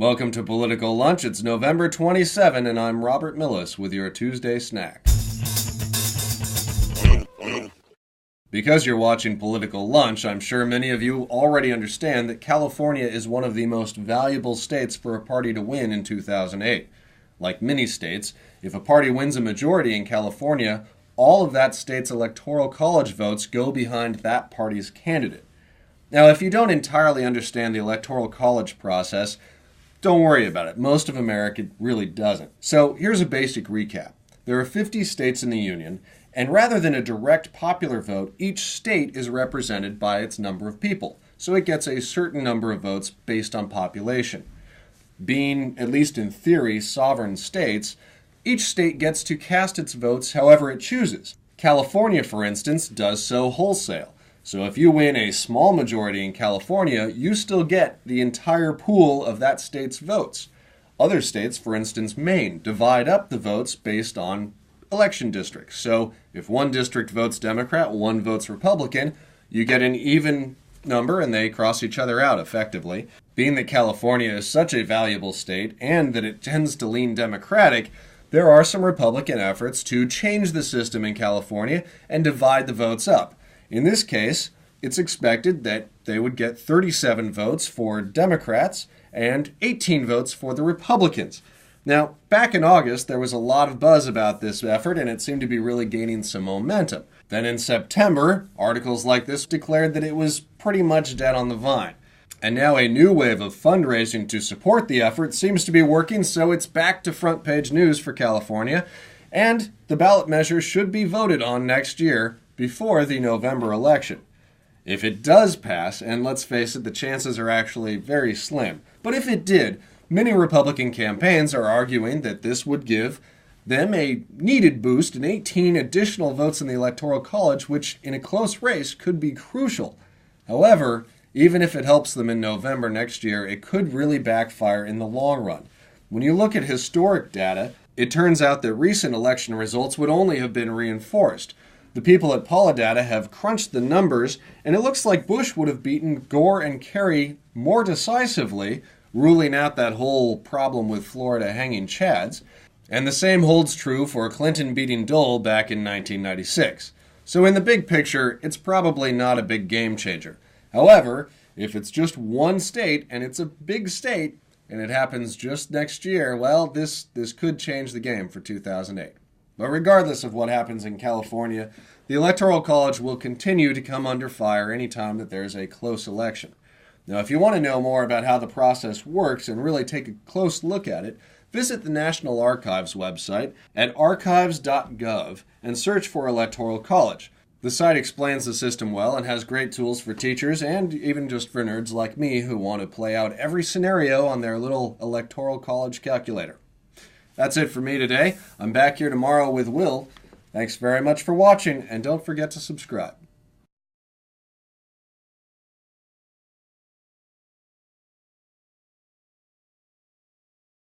Welcome to Political Lunch. It's November 27, and I'm Robert Millis with your Tuesday snack. Because you're watching Political Lunch, I'm sure many of you already understand that California is one of the most valuable states for a party to win in 2008. Like many states, if a party wins a majority in California, all of that state's electoral college votes go behind that party's candidate. Now, if you don't entirely understand the electoral college process, don't worry about it. Most of America really doesn't. So here's a basic recap. There are 50 states in the Union, and rather than a direct popular vote, each state is represented by its number of people. So it gets a certain number of votes based on population. Being, at least in theory, sovereign states, each state gets to cast its votes however it chooses. California, for instance, does so wholesale. So if you win a small majority in California, you still get the entire pool of that state's votes. Other states, for instance Maine, divide up the votes based on election districts. So if one district votes Democrat, one votes Republican, you get an even number and they cross each other out effectively. Being that California is such a valuable state and that it tends to lean Democratic, there are some Republican efforts to change the system in California and divide the votes up. In this case, it's expected that they would get 37 votes for Democrats and 18 votes for the Republicans. Now, back in August, there was a lot of buzz about this effort, and it seemed to be really gaining some momentum. Then in September, articles like this declared that it was pretty much dead on the vine. And now a new wave of fundraising to support the effort seems to be working, so it's back to front page news for California, and the ballot measure should be voted on next year before the November election. If it does pass, and let's face it, the chances are actually very slim, but if it did, many Republican campaigns are arguing that this would give them a needed boost in 18 additional votes in the Electoral College, which in a close race could be crucial. However, even if it helps them in November next year, it could really backfire in the long run. When you look at historic data, it turns out that recent election results would only have been reinforced. The people at Polidata have crunched the numbers, and it looks like Bush would have beaten Gore and Kerry more decisively, ruling out that whole problem with Florida hanging chads. And the same holds true for Clinton beating Dole back in 1996. So in the big picture, it's probably not a big game changer. However, if it's just one state, and it's a big state, and it happens just next year, well, this could change the game for 2008. But regardless of what happens in California, the Electoral College will continue to come under fire anytime that there's a close election. Now, if you want to know more about how the process works and really take a close look at it, visit the National Archives website at archives.gov and search for Electoral College. The site explains the system well and has great tools for teachers and even just for nerds like me who want to play out every scenario on their little Electoral College calculator. That's it for me today. I'm back here tomorrow with Will. Thanks very much for watching, and don't forget to subscribe.